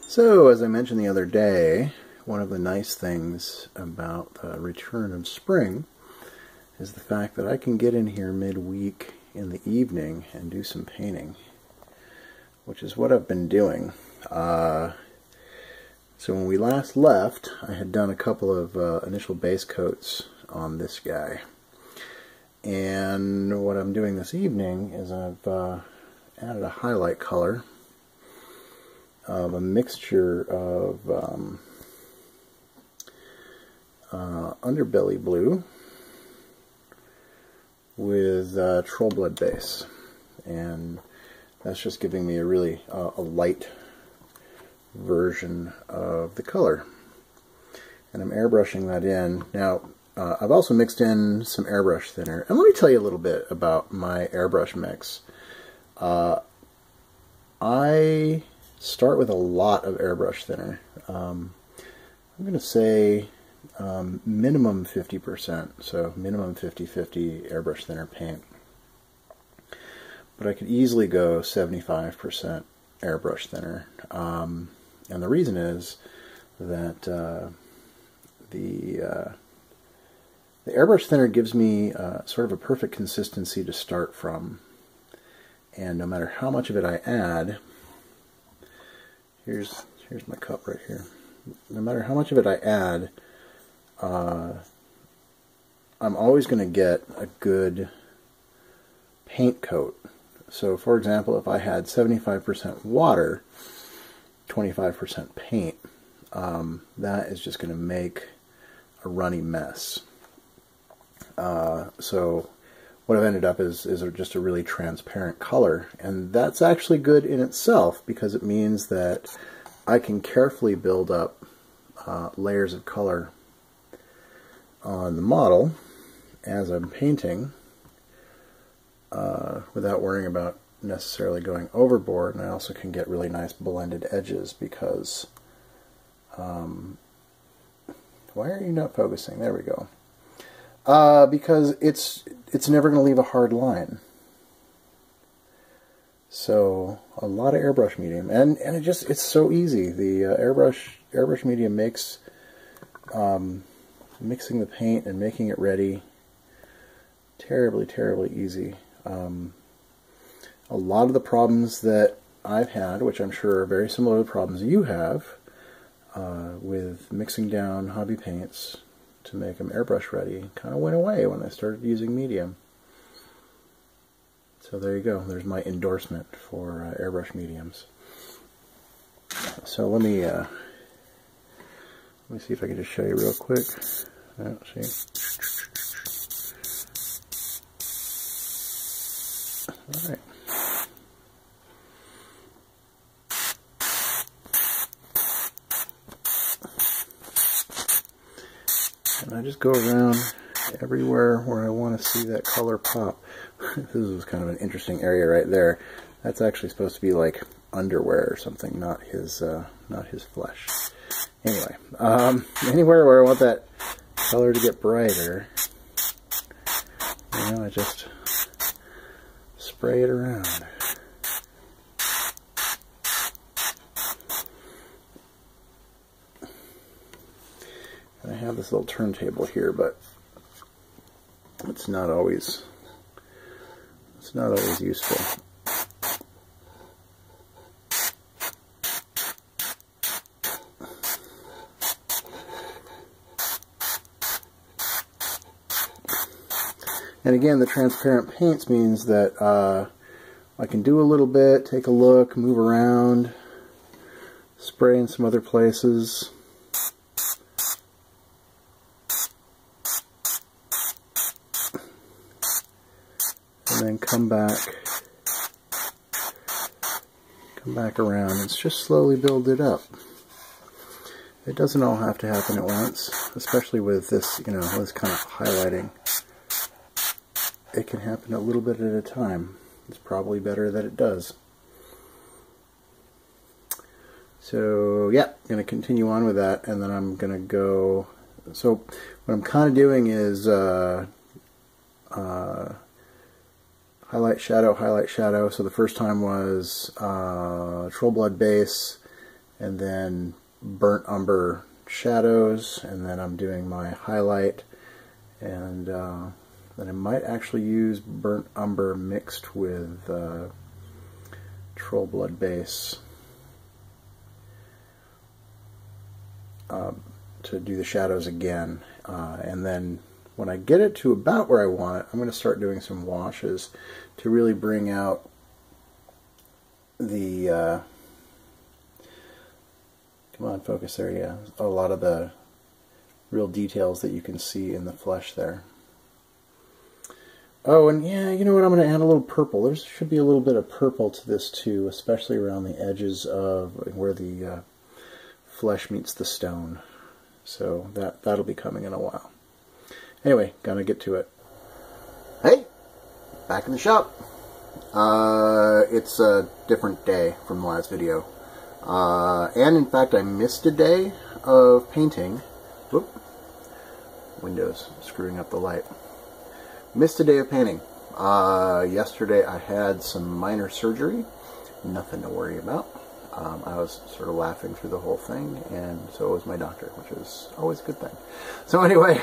So, as I mentioned the other day, one of the nice things about the return of spring is the fact that I can get in here midweek in the evening and do some painting, which is what I've been doing. So when we last left, I had done a couple of initial base coats on this guy. And what I'm doing this evening is I've added a highlight color of a mixture of underbelly blue with troll blood base, and that's just giving me a really a light version of the color, and I'm airbrushing that in. Now I've also mixed in some airbrush thinner, and let me tell you a little bit about my airbrush mix. I start with a lot of airbrush thinner. I'm going to say minimum 50%, so minimum 50-50 airbrush thinner paint. But I could easily go 75% airbrush thinner. And the reason is that the airbrush thinner gives me sort of a perfect consistency to start from. And no matter how much of it I add, here's my cup right here. No matter how much of it I add, I'm always going to get a good paint coat. So for example, if I had 75% water, 25% paint, that is just going to make a runny mess. So what I've ended up is just a really transparent color, and that's actually good in itself because it means that I can carefully build up layers of color on the model as I'm painting without worrying about necessarily going overboard, and I also can get really nice blended edges because why are you not focusing? There we go. Because it's never going to leave a hard line. So a lot of airbrush medium, and it's so easy. The airbrush medium makes mixing the paint and making it ready terribly easy. A lot of the problems that I've had, which I'm sure are very similar to the problems you have with mixing down hobby paints to make them airbrush ready, kind of went away when I started using medium. So there you go. There's my endorsement for airbrush mediums. So let me see if I can just show you real quick. Oh, see. All right. And I just go around everywhere where I want to see that color pop. This is kind of an interesting area right there. That's actually supposed to be like underwear or something, not his flesh. Anyway, anywhere where I want that color to get brighter, you know, I just spray it around. I have this little turntable here, but it's not always useful. And again, the transparent paints means that I can do a little bit, take a look, move around, spray in some other places. And then come back around. It's just slowly build it up. It doesn't all have to happen at once, especially with this, you know, this kind of highlighting. It can happen a little bit at a time. It's probably better that it does. So yeah, I'm going to continue on with that, and then I'm going to go. So what I'm kind of doing is highlight, shadow, highlight, shadow. So the first time was Troll Blood base, and then burnt umber shadows, and then I'm doing my highlight, and then I might actually use burnt umber mixed with Troll Blood base to do the shadows again, and then when I get it to about where I want it, I'm going to start doing some washes to really bring out the come on, focus there, yeah, a lot of the real details that you can see in the flesh there. Oh, and yeah, you know what, I'm going to add a little purple. There should be a little bit of purple to this too, especially around the edges of where the flesh meets the stone. So that'll be coming in a while. Anyway, gonna get to it. Hey, back in the shop. It's a different day from the last video. And in fact, I missed a day of painting. Whoop. Windows screwing up the light. Missed a day of painting. Yesterday I had some minor surgery. Nothing to worry about. I was sort of laughing through the whole thing, and so was my doctor, which is always a good thing. So anyway,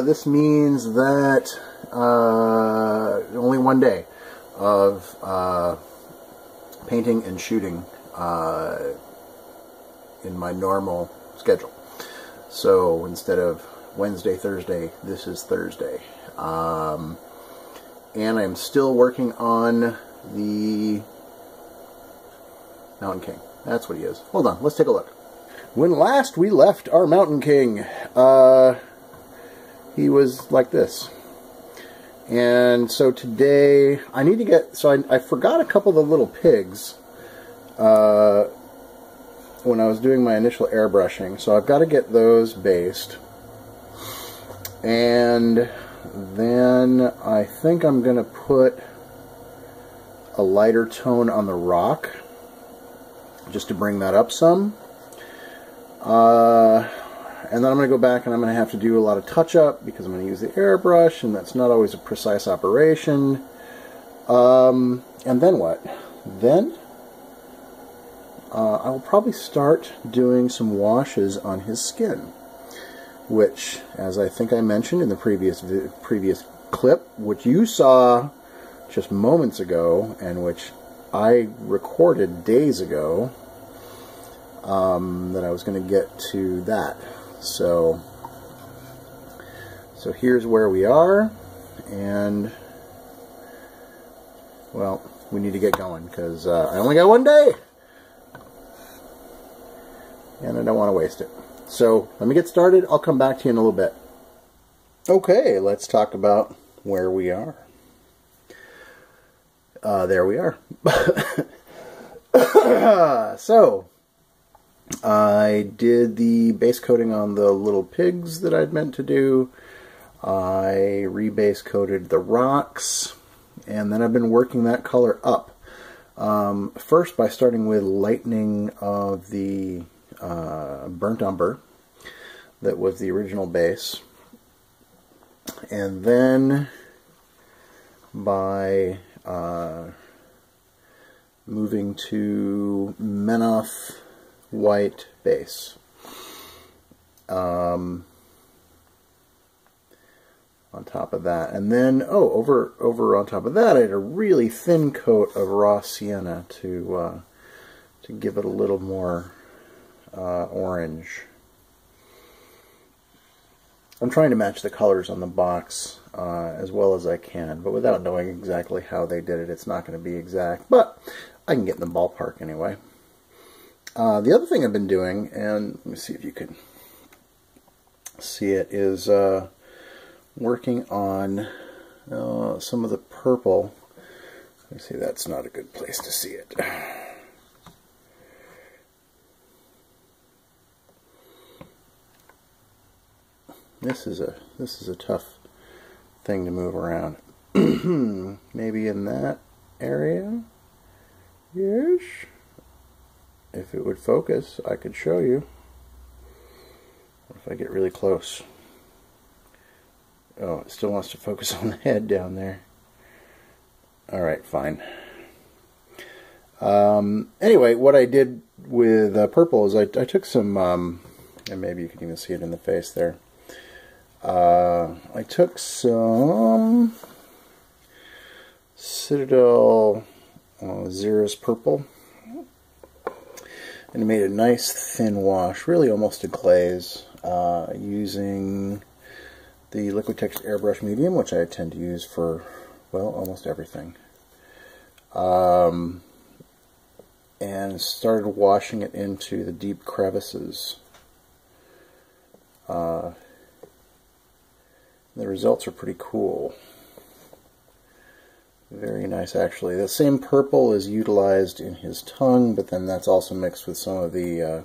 this means that only one day of painting and shooting in my normal schedule. So instead of Wednesday, Thursday, this is Thursday. And I'm still working on the Mountain King. That's what he is. Hold on, let's take a look. When last we left our Mountain King, he was like this. And so today, I need to get, so I forgot a couple of the little pigs when I was doing my initial airbrushing, so I've got to get those based. And then I think I'm going to put a lighter tone on the rock, just to bring that up some. And then I'm going to go back and I'm going to have to do a lot of touch-up because I'm going to use the airbrush, and that's not always a precise operation. And then what? Then I will probably start doing some washes on his skin, which, as I think I mentioned in the previous clip, which you saw just moments ago, and which I recorded days ago, that I was going to get to that. So here's where we are, and well, we need to get going because I only got one day, and I don't want to waste it. So let me get started. I'll come back to you in a little bit. Okay, let's talk about where we are. There we are. So, I did the base coating on the little pigs that I'd meant to do. I rebase coated the rocks, and then I've been working that color up. First by starting with lightening of the burnt umber that was the original base, and then by moving to Menoth white base. On top of that, and then over on top of that, I had a really thin coat of raw sienna to give it a little more orange. I'm trying to match the colors on the box as well as I can, but without knowing exactly how they did it, it's not going to be exact, but I can get in the ballpark anyway. The other thing I've been doing, and let me see if you can see it, is working on some of the purple. Let me see, that's not a good place to see it. This is a tough thing to move around. Maybe in that area. Yes. If it would focus, I could show you. What if I get really close? Oh, it still wants to focus on the head down there. Alright, fine. Anyway, what I did with purple is I took some, and maybe you can even see it in the face there. I took some Citadel Xeris purple and made a nice thin wash, really almost a glaze, using the Liquitex Airbrush medium, which I tend to use for, well, almost everything. And started washing it into the deep crevices. The results are pretty cool. Very nice, actually. The same purple is utilized in his tongue, but then that's also mixed with some of the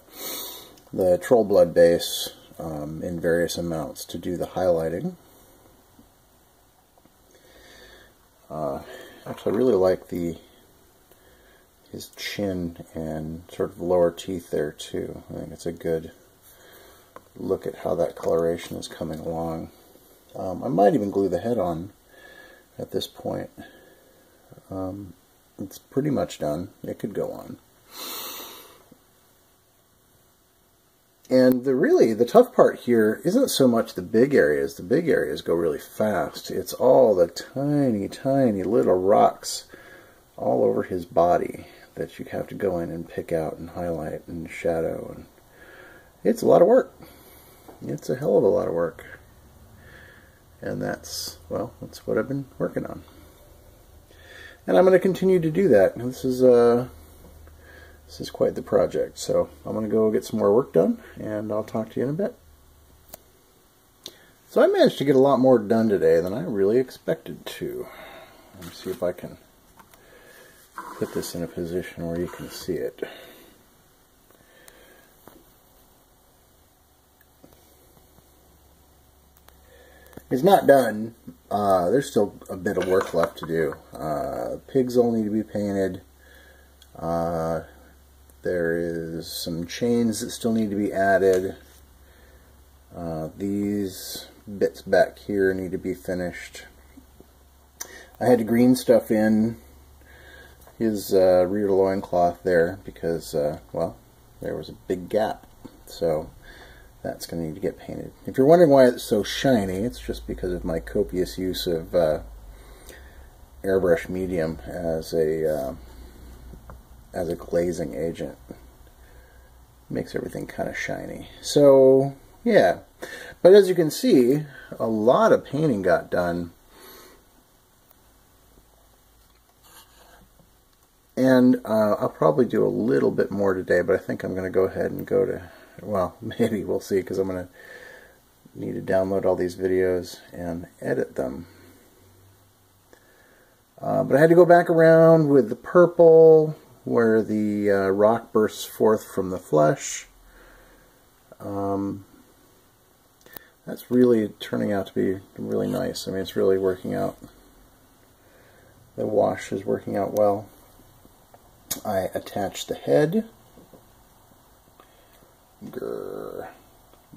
troll blood base in various amounts to do the highlighting. Actually, I really like his chin and sort of lower teeth there too. I think it's a good look at how that coloration is coming along. I might even glue the head on at this point. It's pretty much done. It could go on. And the tough part here isn't so much the big areas. The big areas go really fast. It's all the tiny, tiny little rocks all over his body that you have to go in and pick out and highlight and shadow. And it's a lot of work. It's a hell of a lot of work. And that's what I've been working on. And I'm going to continue to do that. This is quite the project. So I'm going to go get some more work done, and I'll talk to you in a bit. So I managed to get a lot more done today than I really expected to. Let me see if I can put this in a position where you can see it. It's not done. There's still a bit of work left to do. Pigs all need to be painted. There is some chains that still need to be added. These bits back here need to be finished. I had to green stuff in his rear loincloth there because, well, there was a big gap. So that's going to need to get painted. If you're wondering why it's so shiny, it's just because of my copious use of airbrush medium as a glazing agent. Makes everything kind of shiny. So yeah, but as you can see, a lot of painting got done, and I'll probably do a little bit more today, but I think I'm going to go ahead and go to, well, maybe we'll see, because I'm going to need to download all these videos and edit them. But I had to go back around with the purple where the rock bursts forth from the flesh. That's really turning out to be really nice. I mean, it's really working out. The wash is working out well. I attached the head. Grr.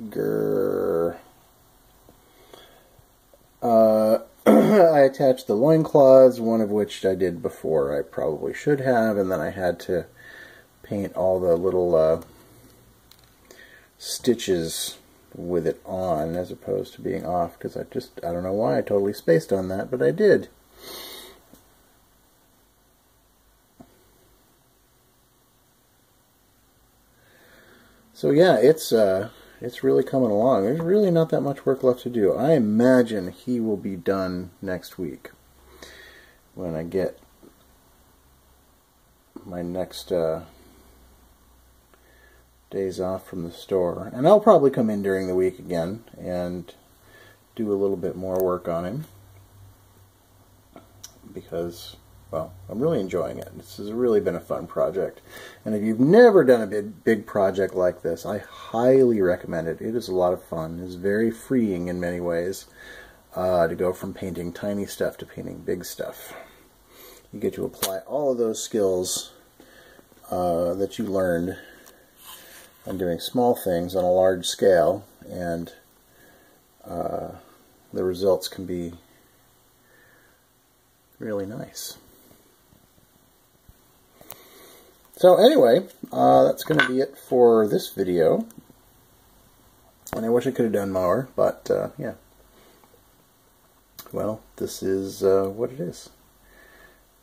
Grr. I attached the loincloths, one of which I did before I probably should have, and then I had to paint all the little stitches with it on as opposed to being off, because I don't know why I totally spaced on that, but I did. So yeah, it's really coming along. There's really not that much work left to do. I imagine he will be done next week when I get my next days off from the store. And I'll probably come in during the week again and do a little bit more work on him because, well, I'm really enjoying it. This has really been a fun project. And if you've never done a big project like this, I highly recommend it. It is a lot of fun. It's very freeing in many ways to go from painting tiny stuff to painting big stuff. You get to apply all of those skills that you learned on doing small things on a large scale, and the results can be really nice. So anyway, that's going to be it for this video. And I wish I could have done more, but yeah. Well, this is what it is.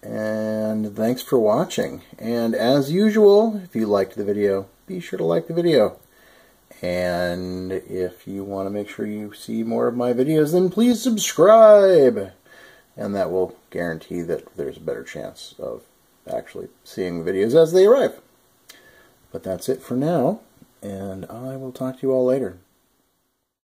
And thanks for watching. And as usual, if you liked the video, be sure to like the video. And if you want to make sure you see more of my videos, then please subscribe. And that will guarantee that there's a better chance of actually seeing the videos as they arrive. But that's it for now, and I will talk to you all later.